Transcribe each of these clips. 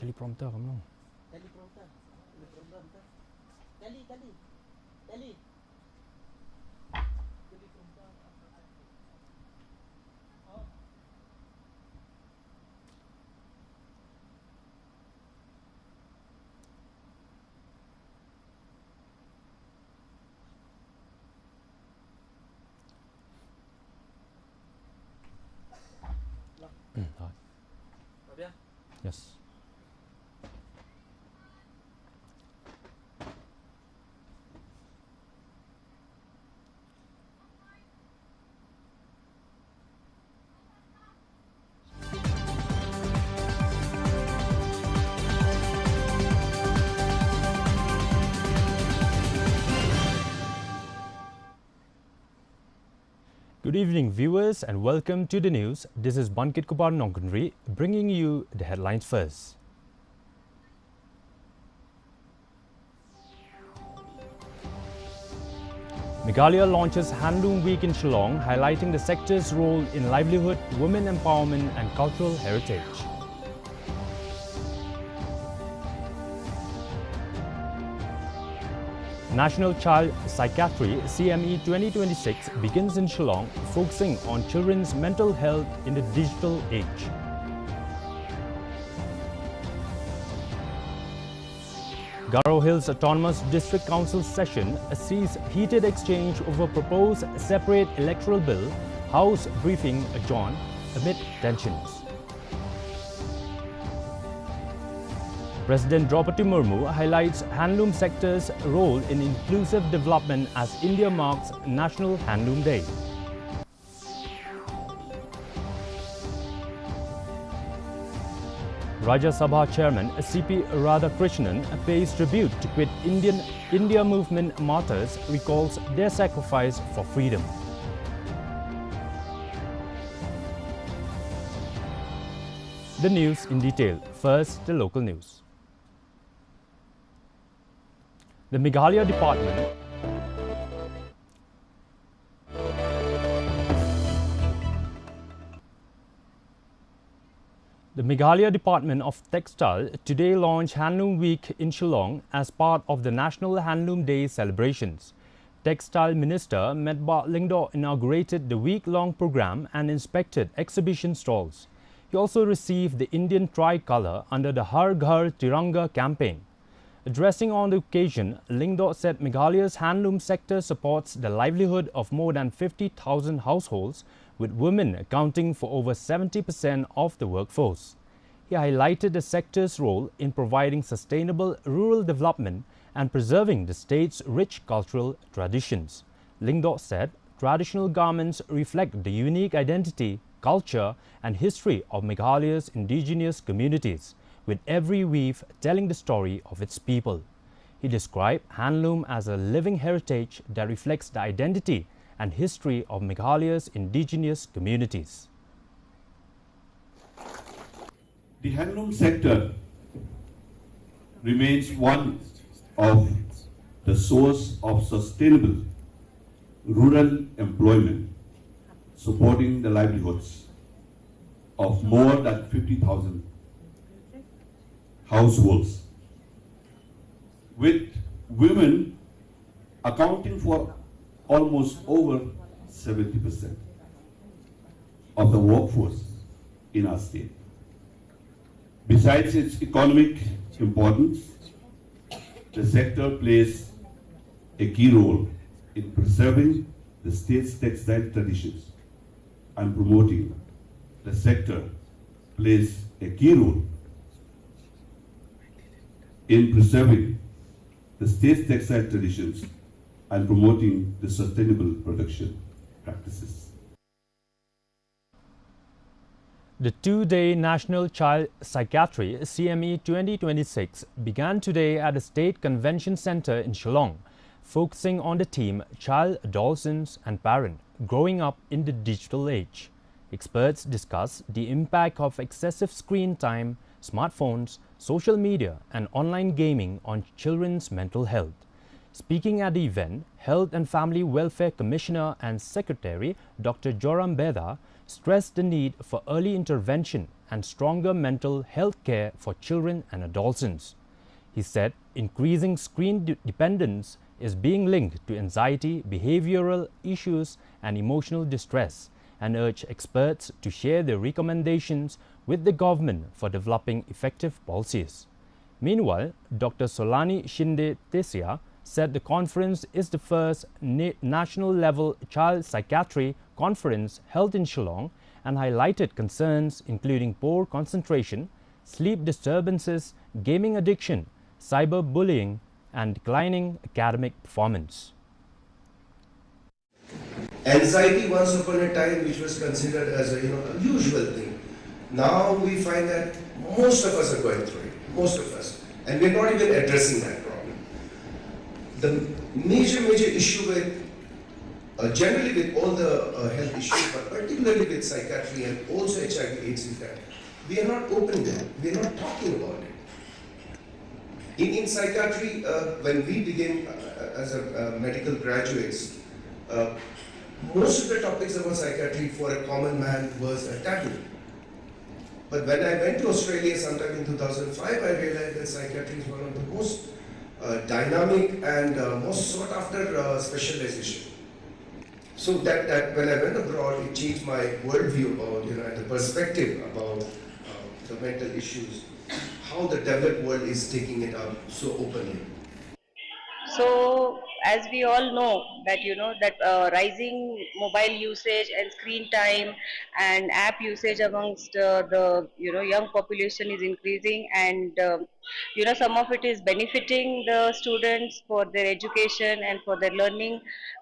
teleprompter kamu dong. Teleprompter. Tele. Rồi. Yes. Good evening, viewers, and welcome to the news. This is Bankit Kupar Nongkunri bringing you the headlines first. Meghalaya launches Handloom Week in Shillong, highlighting the sector's role in livelihood, women empowerment, and cultural heritage. National Child Psychiatry CME 2026 begins in Shillong, focusing on children's mental health in the digital age. Garo Hills Autonomous District Council session sees heated exchange over proposed separate electoral bill, House briefing adjourned amid tensions. President Draupadi Murmu highlights handloom sector's role in inclusive development as India marks National Handloom Day. Rajya Sabha Chairman C.P. Radhakrishnan pays tribute to Quit India movement martyrs, recalls their sacrifice for freedom. The news in detail. First, the local news. The Meghalaya Department of Textile today launched Handloom Week in Shillong as part of the National Handloom Day celebrations. Textile Minister Medba Lingdo inaugurated the week-long program and inspected exhibition stalls. He also received the Indian tricolour under the Har Ghar Tiranga campaign. Addressing on the occasion, Lingdo said Meghalaya's handloom sector supports the livelihood of more than 50,000 households, with women accounting for over 70% of the workforce. He highlighted the sector's role in providing sustainable rural development and preserving the state's rich cultural traditions. Lingdo said traditional garments reflect the unique identity, culture, and history of Meghalaya's indigenous communities, with every weave telling the story of its people. He described handloom as a living heritage that reflects the identity and history of Meghalaya's indigenous communities. The handloom sector remains one of the source of sustainable rural employment, supporting the livelihoods of more than 50,000 households, with women accounting for almost over 70% of the workforce in our state. Besides its economic importance, the sector plays a key role in preserving the state's textile traditions and promoting. The sector plays a key role in preserving the state's textile traditions and promoting the sustainable production practices. The two-day National Child Psychiatry CME 2026 began today at the State Convention Center in Shillong, focusing on the theme Child, Adolescence and Parent, Growing Up in the Digital Age. Experts discuss the impact of excessive screen time, smartphones, social media and online gaming on children's mental health. Speaking at the event, Health and Family Welfare Commissioner and Secretary Dr. Joram Beda stressed the need for early intervention and stronger mental health care for children and adolescents. He said increasing screen dependence is being linked to anxiety, behavioral issues, and emotional distress, and urged experts to share their recommendations with the government for developing effective policies. Meanwhile, Dr. Solani Shinde Tesia said the conference is the first national-level child psychiatry conference held in Shillong and highlighted concerns including poor concentration, sleep disturbances, gaming addiction, cyberbullying, and declining academic performance. Anxiety once upon a time, which was considered as a usual thing, now we find that most of us are going through it, most of us, and we're not even addressing that problem. The major issue with, generally with all the health issues, but particularly with psychiatry and also HIV/AIDS is that we are not open there, we are not talking about it. In psychiatry, when we began as medical graduates, most of the topics about psychiatry for a common man was a taboo. But when I went to Australia sometime in 2005, I realized that psychiatry is one of the most dynamic and most sought after specialization. So that when I went abroad, it changed my worldview about, and the perspective about the mental issues, how the developed world is taking it up so openly. So, as we all know that rising mobile usage and screen time and app usage amongst the young population is increasing, and some of it is benefiting the students for their education and for their learning,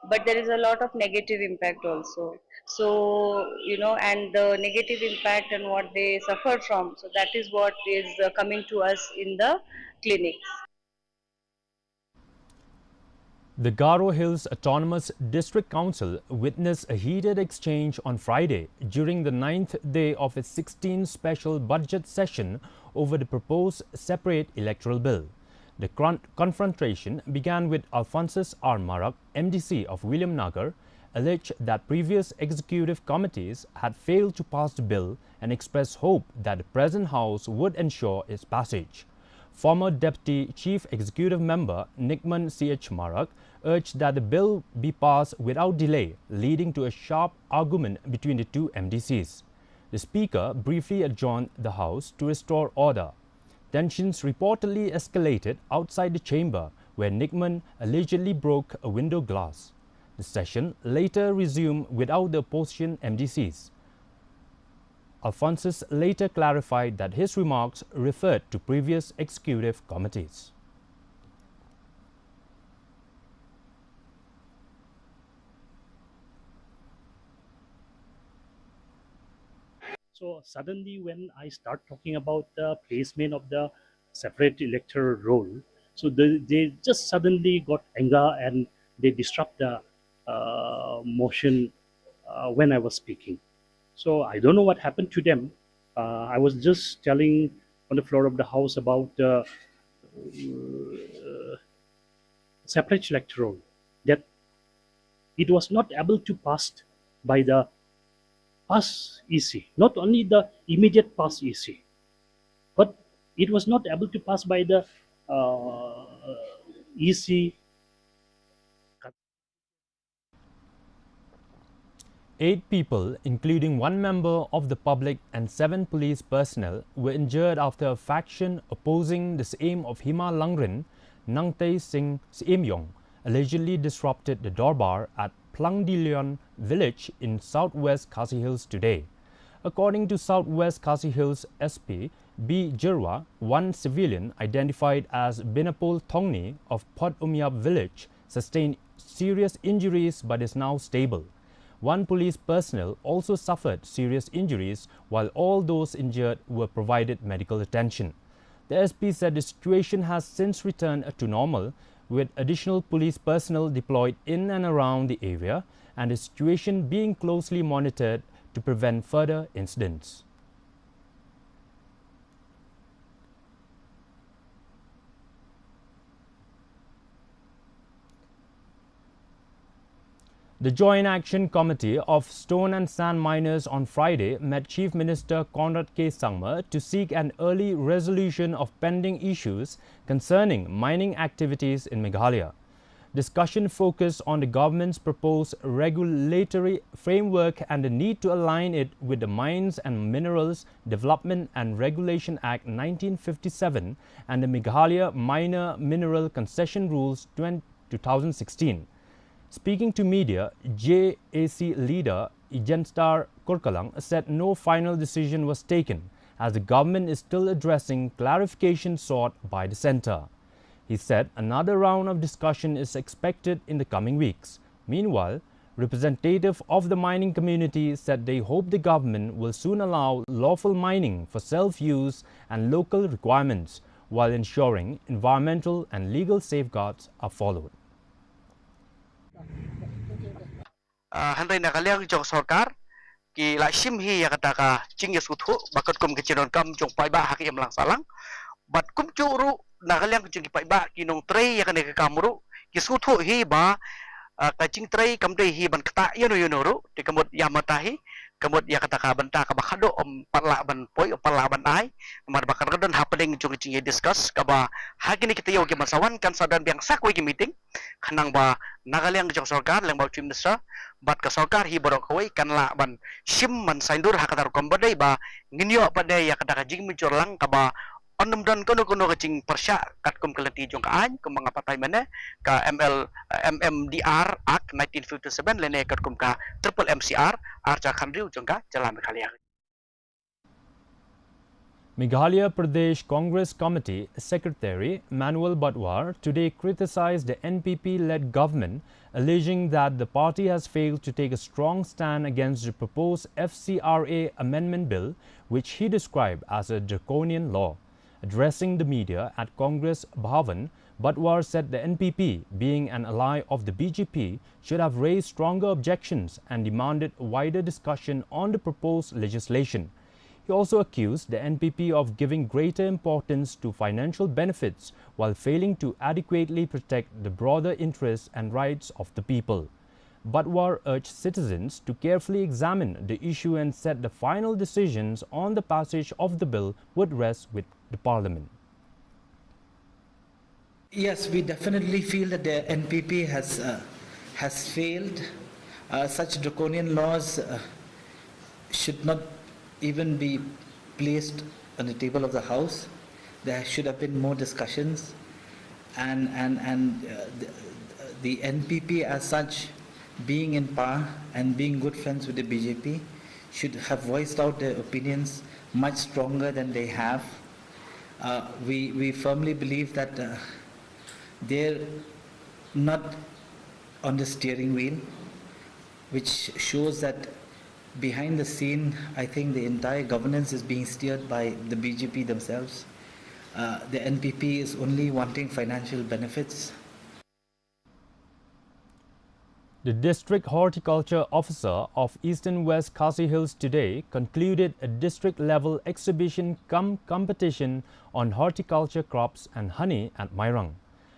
but there is a lot of negative impact also. So and the negative impact and what they suffer from. So that is what is coming to us in the clinics. The Garo Hills Autonomous District Council witnessed a heated exchange on Friday during the 9th day of its 16th special budget session over the proposed separate electoral bill. The confrontation began with Alphonsus R. Marak, MDC of William Nagar, alleged that previous executive committees had failed to pass the bill and expressed hope that the present House would ensure its passage. Former Deputy Chief Executive Member Nikman C.H. Marak urged that the bill be passed without delay, leading to a sharp argument between the two MDCs. The Speaker briefly adjourned the House to restore order. Tensions reportedly escalated outside the chamber, where Nikman allegedly broke a window glass. The session later resumed without the opposition MDCs. Alphonsus later clarified that his remarks referred to previous executive committees. So suddenly when I start talking about the placement of the separate electoral roll, so they just suddenly got anger and they disrupt the motion when I was speaking. So I don't know what happened to them. I was just telling on the floor of the House about separate electoral, that it was not able to pass by the past EC, not only the immediate past EC, but it was not able to pass by the EC. 8 people, including 1 member of the public and 7 police personnel, were injured after a faction opposing the aim of Hima Langrin, Nangtei Singh Siemyong, allegedly disrupted the Dorbar at Plangdilion village in southwest Khasi Hills today. According to Southwest Khasi Hills SP B. Jirwa, 1 civilian identified as Binapol Thongni of Pot Umiap village sustained serious injuries but is now stable. 1 police personnel also suffered serious injuries, while all those injured were provided medical attention. The SP said the situation has since returned to normal, with additional police personnel deployed in and around the area, and the situation being closely monitored to prevent further incidents. The Joint Action Committee of Stone and Sand Miners on Friday met Chief Minister Conrad K. Sangma to seek an early resolution of pending issues concerning mining activities in Meghalaya. Discussion focused on the government's proposed regulatory framework and the need to align it with the Mines and Minerals Development and Regulation Act 1957 and the Meghalaya Minor Mineral Concession Rules 2016. Speaking to media, GHADC leader Ijenstar Kurkalang said no final decision was taken as the government is still addressing clarification sought by the centre. He said another round of discussion is expected in the coming weeks. Meanwhile, representatives of the mining community said they hope the government will soon allow lawful mining for self-use and local requirements while ensuring environmental and legal safeguards are followed. Handai nakaliang jong sarkar ki la sim hi ya kata ka cing ya suthu bakat kum ke cinon kam jong pai ba hak lang salang bat kum curu nakaliang jong ki pai ba ki nong trei ya kane ka kamru ki suthu hi ba ka cing trei kam dei hi ban kata ya no ru ti kamut ya matahi kamut ya kata ka banta ka bakhado parla ban poi parla ban ai mar bakar don happening jong cing ya discuss ka ba hakini kita yo ki masawan kan sadan biang sakwe ki meeting khanang ba nakaliang jong sarkar lang ba chief minister bat ka sarkar hi borok kawai kan la ban sim man saindur hakatar kombadai ba nginyo padai ya kata jing micor lang ka ba onum dan kono kacing persya kat kum keleti jong ka an kum mga patay mane ka MMDR Act 1957 lene kat kum ka triple MCR archa khandriu jong ka jalan Meghalaya. Meghalaya Pradesh Congress Committee Secretary Manuel Batwar today criticized the NPP-led government, alleging that the party has failed to take a strong stand against the proposed FCRA amendment bill, which he described as a draconian law. Addressing the media at Congress Bhavan, Batwar said the NPP, being an ally of the BJP, should have raised stronger objections and demanded wider discussion on the proposed legislation. He also accused the NPP of giving greater importance to financial benefits while failing to adequately protect the broader interests and rights of the people. Batwar urged citizens to carefully examine the issue and said the final decisions on the passage of the bill would rest with the Parliament. Yes, we definitely feel that the NPP has failed. Such draconian laws should not even be placed on the table of the House. There should have been more discussions, and the NPP as such, being in power and being good friends with the BJP, should have voiced out their opinions much stronger than they have. We firmly believe that they're not on the steering wheel, which shows that behind the scene, I think the entire governance is being steered by the BJP themselves. The NPP is only wanting financial benefits. The District Horticulture Officer of Eastern West Khasi Hills today concluded a district-level exhibition competition on horticulture crops and honey at Mairang.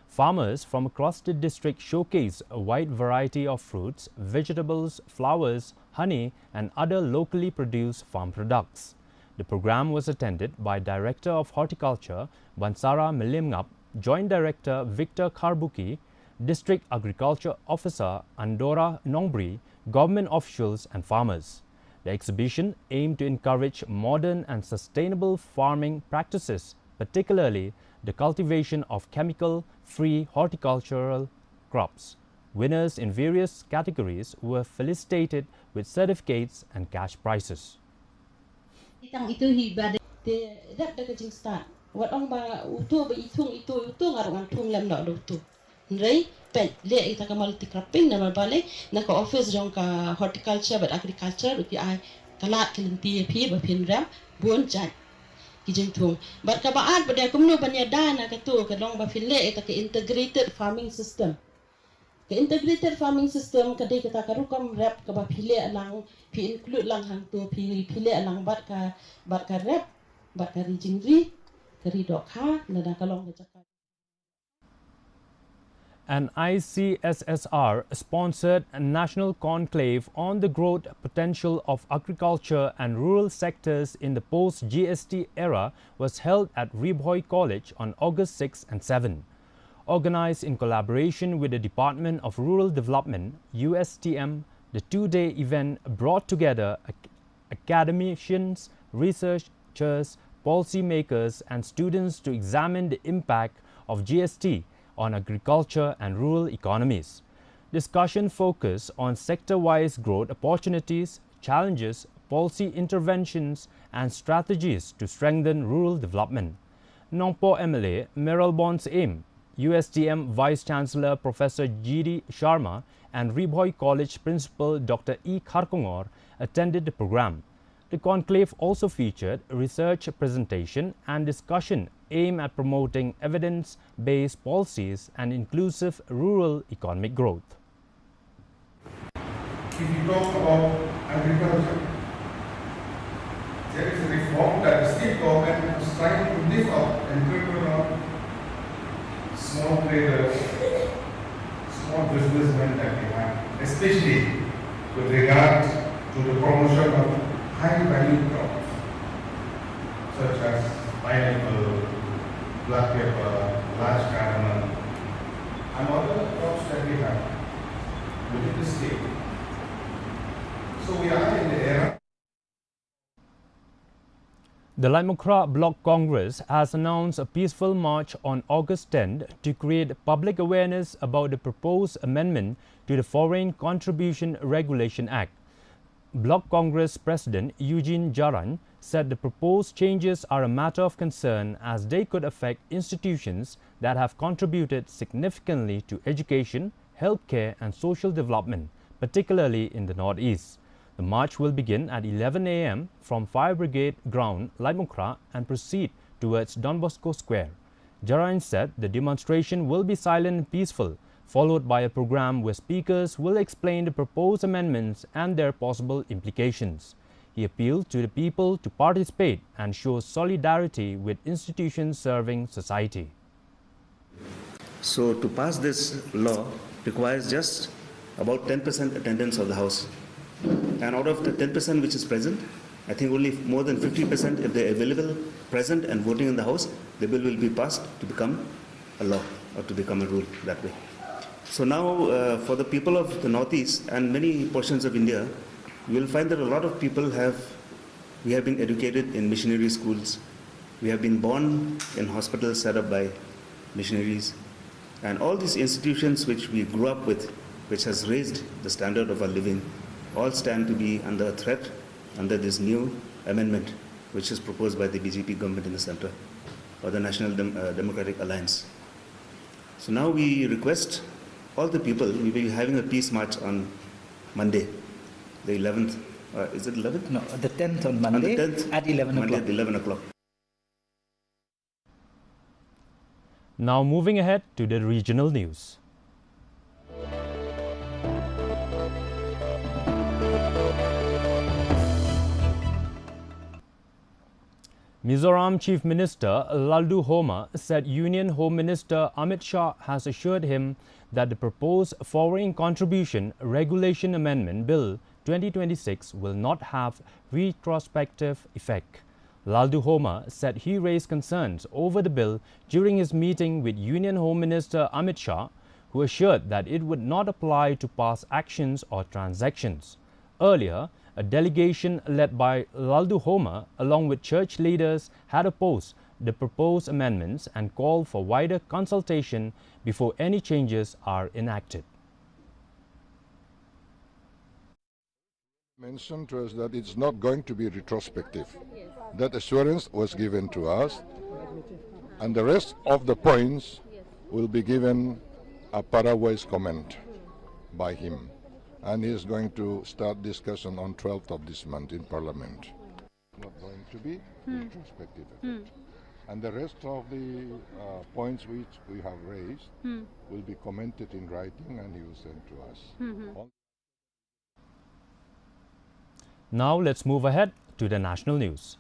Farmers from across the district showcased a wide variety of fruits, vegetables, flowers, honey and other locally produced farm products. The program was attended by Director of Horticulture Bansara Milimngap, Joint Director Victor Karbuki, District Agriculture Officer Andora Nongbri, government officials and farmers. The exhibition aimed to encourage modern and sustainable farming practices, particularly the cultivation of chemical-free horticultural crops. Winners in various categories were felicitated with certificates and cash prizes. Ray pen le ita ka multi cropping na mabale na ka office jong ka horticulture but agriculture uti ai kalat kelinti phi ba phin ram buon chan kijing thung but ka baat ba de kumno banyada na ka tu ka long ba phile ita ka integrated farming system ka de ka ka rukam rap ka ba phile alang phi include lang hang tu phi phile alang bat ka rap bat ka ri jingri ka ri dok ha na da ka long ka. An ICSSR-sponsored national conclave on the growth potential of agriculture and rural sectors in the post-GST era was held at Ribhoi College on August 6 and 7. Organized in collaboration with the Department of Rural Development, USTM, the two-day event brought together academicians, researchers, policymakers, and students to examine the impact of GST on agriculture and rural economies. Discussion focused on sector-wise growth opportunities, challenges, policy interventions, and strategies to strengthen rural development. Nongpo MLA Meralbon's aim, USTM Vice-Chancellor Professor G.D. Sharma and Ribhoi College Principal Dr. E. Kharkongor attended the program. The conclave also featured a research presentation and discussion aimed at promoting evidence-based policies and inclusive rural economic growth. If you talk about agriculture, there is a reform that the state government is trying to lift up entrepreneurs, small traders, small businessmen that we have, especially with regard to the promotion of high-value crops such as pineapple, black pepper, large cardamom, and other crops that we have within the state. So we are in the era. The Laimokra Block Congress has announced a peaceful march on August 10 to create public awareness about the proposed amendment to the Foreign Contribution Regulation Act. Bloc Congress President Eugene Jaran said the proposed changes are a matter of concern as they could affect institutions that have contributed significantly to education, healthcare and social development, particularly in the Northeast. The march will begin at 11 a.m. from Fire Brigade Ground, Laimokra, and proceed towards Don Bosco Square. Jaran said the demonstration will be silent and peaceful, followed by a program where speakers will explain the proposed amendments and their possible implications. He appealed to the people to participate and show solidarity with institutions serving society. So to pass this law requires just about 10% attendance of the House. And out of the 10% which is present, I think only more than 50%, if they're available, present and voting in the House, the bill will be passed to become a law or to become a rule that way. So now for the people of the Northeast and many portions of India, you will find that a lot of people we have been educated in missionary schools. We have been born in hospitals set up by missionaries. And all these institutions which we grew up with, which has raised the standard of our living, all stand to be under threat under this new amendment which is proposed by the BJP government in the center or the National Democratic Alliance. So now we request all the people, we will be having a peace march on Monday, the 11th, is it 11th? No, the 10th on Monday, on the 10th, at 11 Monday o'clock. at 11 o'clock. Now moving ahead to the regional news. Mizoram Chief Minister Laldu Homa said Union Home Minister Amit Shah has assured him that the proposed Foreign Contribution Regulation Amendment Bill 2026 will not have retrospective effect. Laldu Homa said he raised concerns over the bill during his meeting with Union Home Minister Amit Shah, who assured that it would not apply to past actions or transactions. Earlier, a delegation led by Laldu Homa, along with church leaders, had opposed the proposed amendments and called for wider consultation before any changes are enacted. Mentioned to us that it's not going to be retrospective. That assurance was given to us, and the rest of the points will be given a parawise comment by him. And he is going to start discussion on 12th of this month in Parliament. Not going to be retrospective. And the rest of the points which we have raised will be commented in writing and he will send to us. Now let's move ahead to the national news.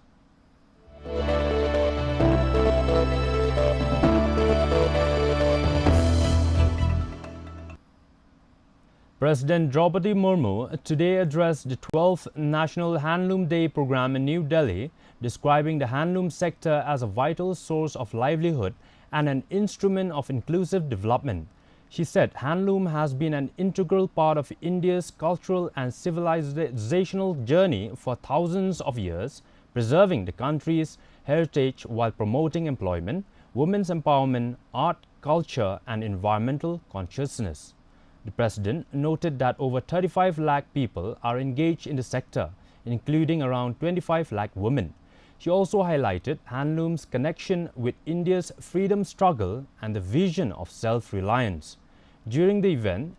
President Draupadi Murmu today addressed the 12th National Handloom Day program in New Delhi, describing the handloom sector as a vital source of livelihood and an instrument of inclusive development. She said handloom has been an integral part of India's cultural and civilizational journey for thousands of years, preserving the country's heritage while promoting employment, women's empowerment, art, culture and environmental consciousness. The President noted that over 35 lakh people are engaged in the sector, including around 25 lakh women. She also highlighted handloom's connection with India's freedom struggle and the vision of self-reliance. During the event,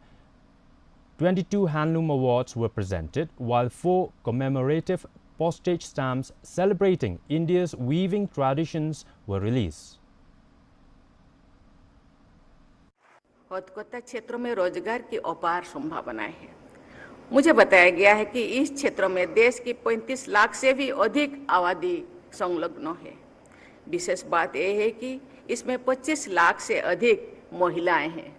22 handloom awards were presented, while 4 commemorative postage stamps celebrating India's weaving traditions were released. Horticulture क्षेत्रों में रोजगार की अपार संभावनाएं हैं। मुझे बताया गया है कि इस क्षेत्रों में देश की 35 लाख से भी अधिक आबादी संलग्न है। विशेष बात यह है कि इसमें 25 लाख से अधिक महिलाएं हैं।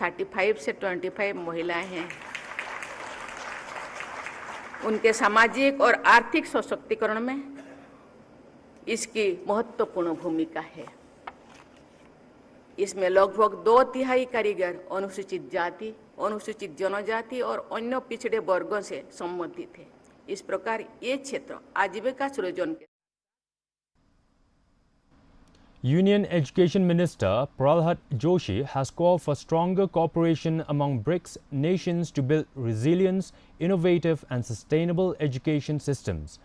35 से 25 महिलाएं हैं। उनके सामाजिक और आर्थिक सशक्तिकरण में इसकी महत्वपूर्ण भूमिका है। इसमें लगभग 2/3 कारीगर अनुसूचित जाति, अनुसूचित जनजाति और अन्य पिछड़े वर्गों से संबंधित है। इस प्रकार ये क्षेत्र आजीविका सृजन के Union Education Minister Pralhad Joshi has called for stronger cooperation among BRICS nations to build resilient, innovative and sustainable education systems.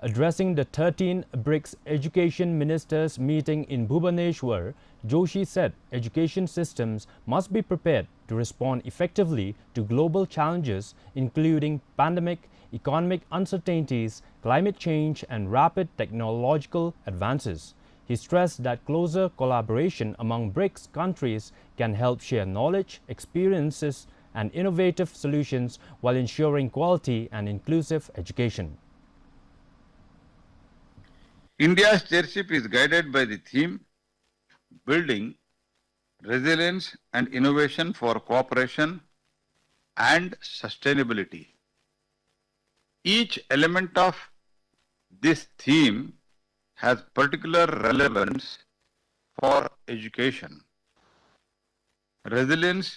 Addressing the 13th BRICS Education Ministers meeting in Bhubaneswar, Joshi said education systems must be prepared to respond effectively to global challenges including pandemic, economic uncertainties, climate change and rapid technological advances. He stressed that closer collaboration among BRICS countries can help share knowledge, experiences and innovative solutions while ensuring quality and inclusive education. India's chairship is guided by the theme Building Resilience and Innovation for Cooperation and Sustainability. Each element of this theme has particular relevance for education. Resilience,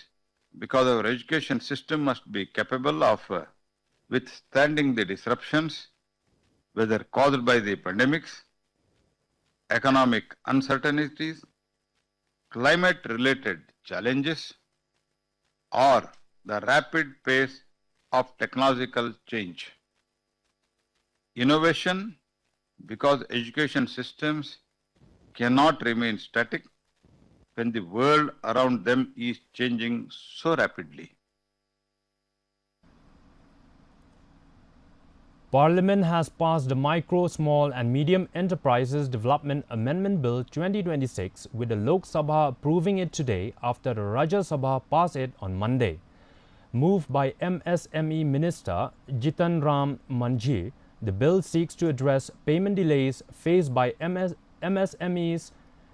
because our education system must be capable of withstanding the disruptions, whether caused by the pandemics, economic uncertainties, climate-related challenges, or the rapid pace of technological change. Innovation, because education systems cannot remain static when the world around them is changing so rapidly. Parliament has passed the Micro, Small and Medium Enterprises Development Amendment Bill 2026 with the Lok Sabha approving it today after the Rajya Sabha passed it on Monday. Moved by MSME Minister Jitan Ram Manjhi, the bill seeks to address payment delays faced by MSMEs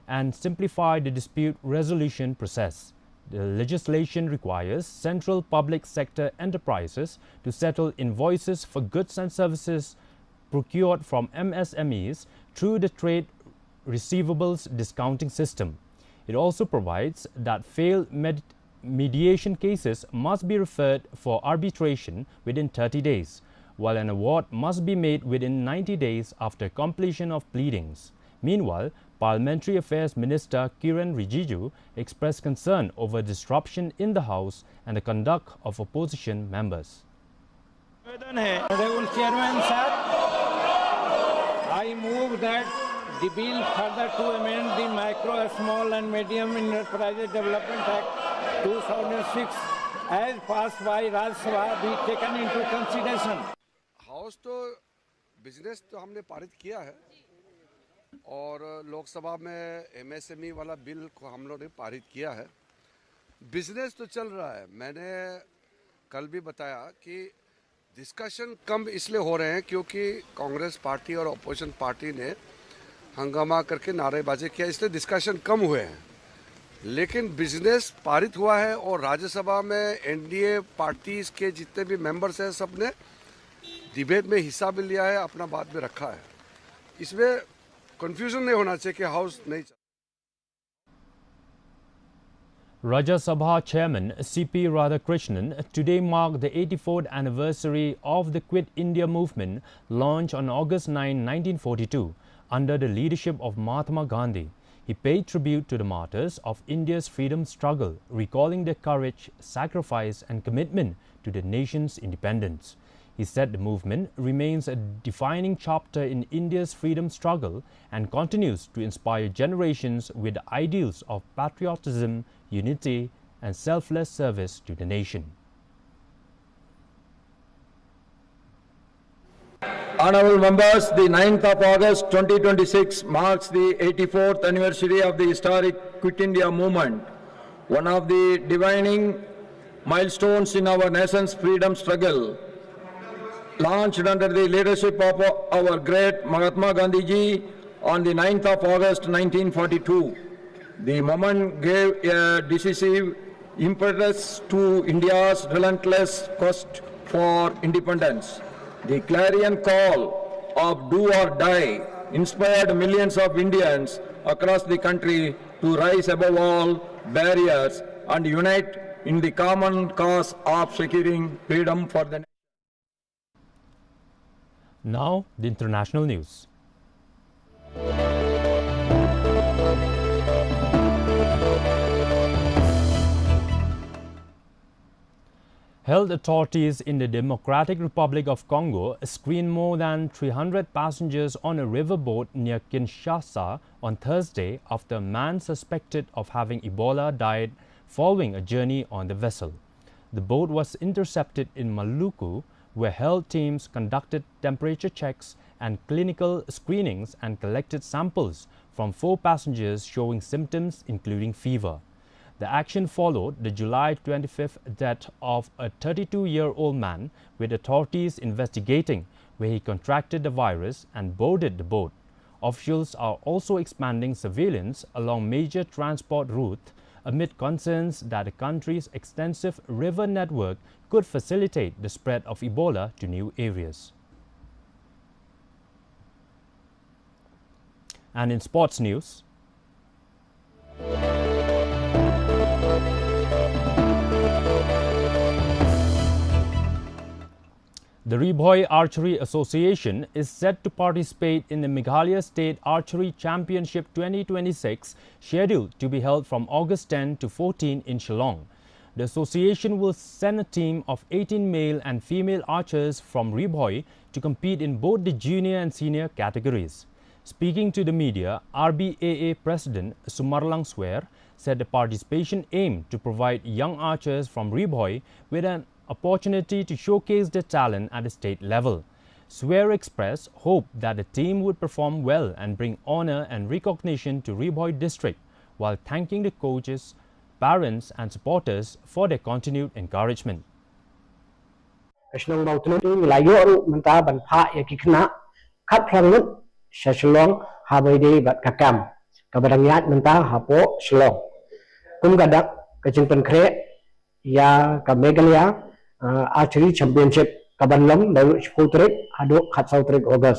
and simplify the dispute resolution process. The legislation requires central public sector enterprises to settle invoices for goods and services procured from MSMEs through the Trade Receivables Discounting System. It also provides that failed mediation cases must be referred for arbitration within 30 days, while an award must be made within 90 days after completion of pleadings. Meanwhile, Parliamentary Affairs Minister Kiran Rijiju expressed concern over disruption in the House and the conduct of opposition members. Honorable Chairman, sir, I move that the bill further to amend the Micro, Small and Medium Enterprises Development Act 2006 as passed by Rajya Sabha be taken into consideration. House तो business तो हमने पारित किया है और लोकसभा में MSME वाला bill को हम लोग ने पारित किया है। बिजनेस तो चल रहा है। मैंने कल भी बताया कि डिस्कशन कम इसलिए हो रहे हैं क्योंकि कांग्रेस पार्टी और अपोजिशन पार्टी ने हंगामा करके नारेबाजी किया, इसलिए डिस्कशन कम हुए हैं। लेकिन बिजनेस पारित हुआ है और राज्यसभा में एनडीए पार्टीज के जितने भी मेंबर्स हैं सब ने डिबेट में हिस्सा भी लिया है, अपना बात भी रखा है। इसमें कंफ्यूजन नहीं होना चाहिए कि हाउस नहीं। Rajya Sabha Chairman C.P. Radhakrishnan today marked the 84th anniversary of the Quit India movement launched on August 9, 1942 under the leadership of Mahatma Gandhi. He paid tribute to the martyrs of India's freedom struggle, recalling their courage, sacrifice and commitment to the nation's independence. He said the movement remains a defining chapter in India's freedom struggle and continues to inspire generations with the ideals of patriotism, unity and selfless service to the nation. Honorable members, the 9th of August 2026 marks the 84th anniversary of the historic Quit India movement, one of the defining milestones in our nation's freedom struggle. Launched under the leadership of our great Mahatma Gandhi ji on the 9th of August 1942. The movement gave a decisive impetus to India's relentless quest for independence. The clarion call of do or die inspired millions of Indians across the country to rise above all barriers and unite in the common cause of securing freedom for the nation. Now, the international news. Health authorities in the Democratic Republic of Congo screened more than 300 passengers on a riverboat near Kinshasa on Thursday after a man suspected of having Ebola died following a journey on the vessel. The boat was intercepted in Maluku, where health teams conducted temperature checks and clinical screenings and collected samples from 4 passengers showing symptoms including fever. The action followed the July 25th death of a 32-year-old man, with authorities investigating where he contracted the virus and boarded the boat. Officials are also expanding surveillance along major transport routes amid concerns that the country's extensive river network could facilitate the spread of Ebola to new areas. And in sports news, the Ribhoi Archery Association is set to participate in the Meghalaya State Archery Championship 2026, scheduled to be held from August 10 to 14 in Shillong. The association will send a team of 18 male and female archers from Ribhoi to compete in both the junior and senior categories. Speaking to the media, RBAA President Sumarlang Swer said the participation aimed to provide young archers from Ribhoi with an opportunity to showcase their talent at the state level. Swer expressed hope that the team would perform well and bring honor and recognition to Ribhoi district, while thanking the coaches, parents and supporters for their continued encouragement. Archery Championship Kabanlom dari 10 tarik haduk kat 1 tarik Ogos.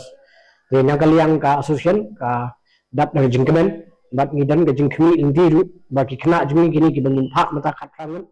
Di nakaliang ka association ka dat dari jengkemen bat ngidan ke jengkemi inti ru bagi kena jemi gini ki bangin pak mata kat rangan.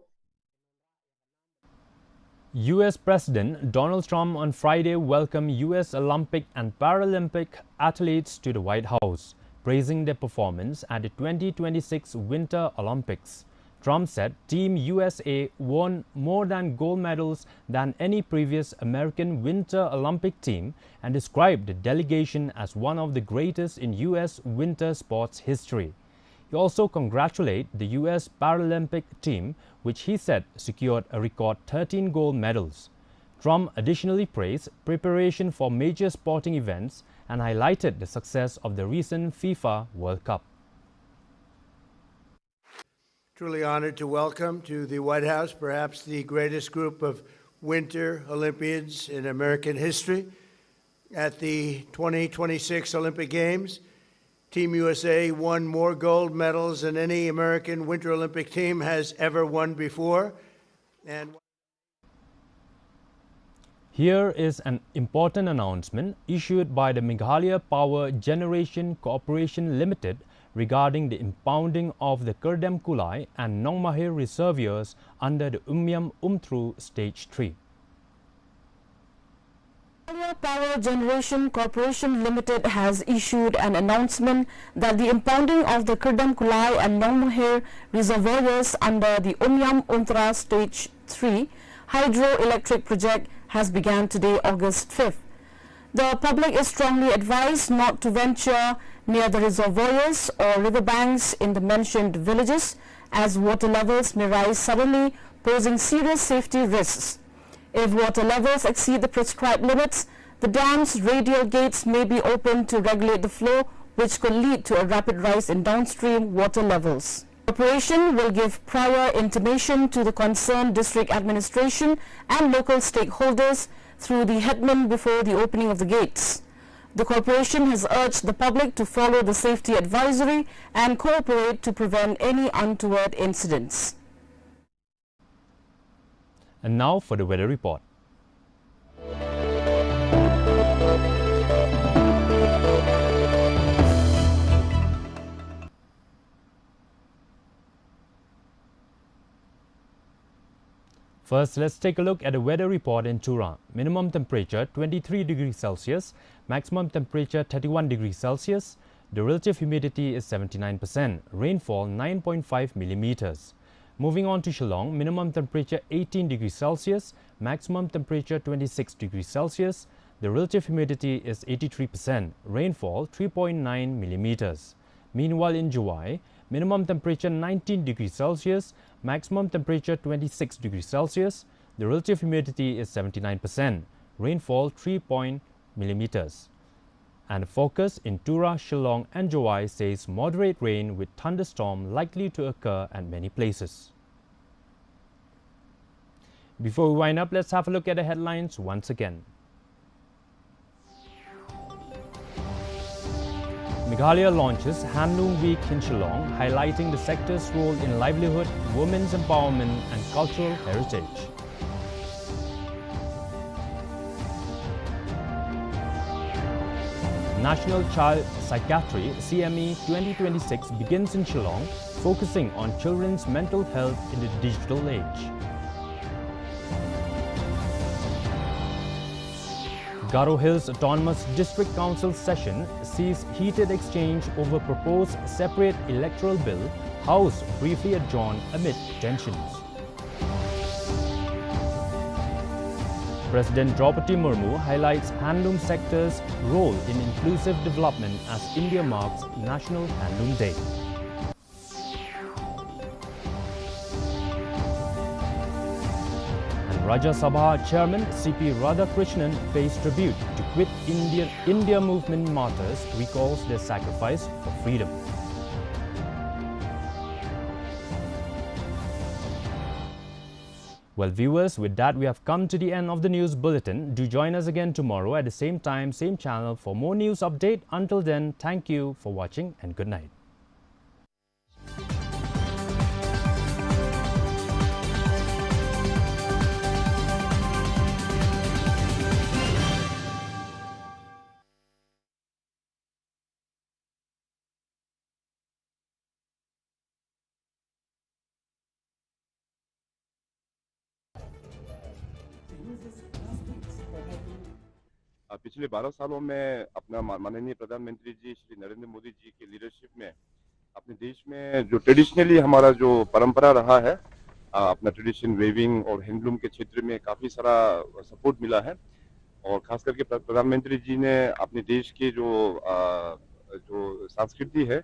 US President Donald Trump on Friday welcomed US Olympic and Paralympic athletes to the White House, praising their performance at the 2026 Winter Olympics. Trump said Team USA won more gold medals than any previous American Winter Olympic team and described the delegation as one of the greatest in U.S. winter sports history. He also congratulated the U.S. Paralympic team, which he said secured a record 13 gold medals. Trump additionally praised preparation for major sporting events and highlighted the success of the recent FIFA World Cup. Truly honored to welcome to the White House perhaps the greatest group of Winter Olympians in American history at the 2026 Olympic Games. Team USA won more gold medals than any American Winter Olympic team has ever won before. And here is an important announcement issued by the Meghalaya Power Generation Corporation Limited regarding the impounding of the Kerdem Kulai and Nongmahir reservoirs under the Umyam Umthru Stage 3. Meghalaya Power Generation Corporation Limited has issued an announcement that the impounding of the Kerdem Kulai and Nongmahir reservoirs under the Umyam Umthru Stage 3 hydroelectric project has begun today, August 5th. The public is strongly advised not to venture near the reservoirs or riverbanks in the mentioned villages, as water levels may rise suddenly, posing serious safety risks. If water levels exceed the prescribed limits, the dam's radial gates may be opened to regulate the flow, which could lead to a rapid rise in downstream water levels. The corporation will give prior intimation to the concerned district administration and local stakeholders through the headman before the opening of the gates. The corporation has urged the public to follow the safety advisory and cooperate to prevent any untoward incidents. And now for the weather report. First, let's take a look at the weather report in Tura. Minimum temperature 23 degrees Celsius, maximum temperature 31 degrees Celsius. The relative humidity is 79%, rainfall 9.5 millimeters. Moving on to Shillong, minimum temperature 18 degrees Celsius, maximum temperature 26 degrees Celsius. The relative humidity is 83%, rainfall 3.9 millimeters. Meanwhile in Juwai, minimum temperature 19 degrees Celsius, maximum temperature 26 degrees Celsius. The relative humidity is 79%, rainfall 3 millimeters. And the focus in Tura, Shillong and Juwai says moderate rain with thunderstorm likely to occur at many places. Before we wind up, let's have a look at the headlines once again. Meghalaya launches Handloom Week in Shillong, highlighting the sector's role in livelihood, women's empowerment and cultural heritage. National Child Psychiatry CME 2026 begins in Shillong, focusing on children's mental health in the digital age. Garo Hills Autonomous District Council session sees heated exchange over proposed separate electoral bill, House briefly adjourned amid tensions. President Draupadi Murmu highlights handloom sector's role in inclusive development as India marks National Handloom Day. Rajya Sabha Chairman C.P. Radhakrishnan pays tribute to Quit India movement martyrs, recalls their sacrifice for freedom. Well viewers, with that we have come to the end of the news bulletin. Do join us again tomorrow at the same time, same channel for more news update. Until then, thank you for watching and good night. पिछले 12 सालों में अपना माननीय प्रधानमंत्री जी श्री नरेंद्र मोदी जी के leadership में अपने देश में जो ट्रेडिशनली हमारा जो परंपरा रहा है, अपना ट्रेडिशन वेविंग और हैंडलूम के क्षेत्र में काफ़ी सारा सपोर्ट मिला है। और खास करके प्रधानमंत्री जी ने अपने देश के जो संस्कृति है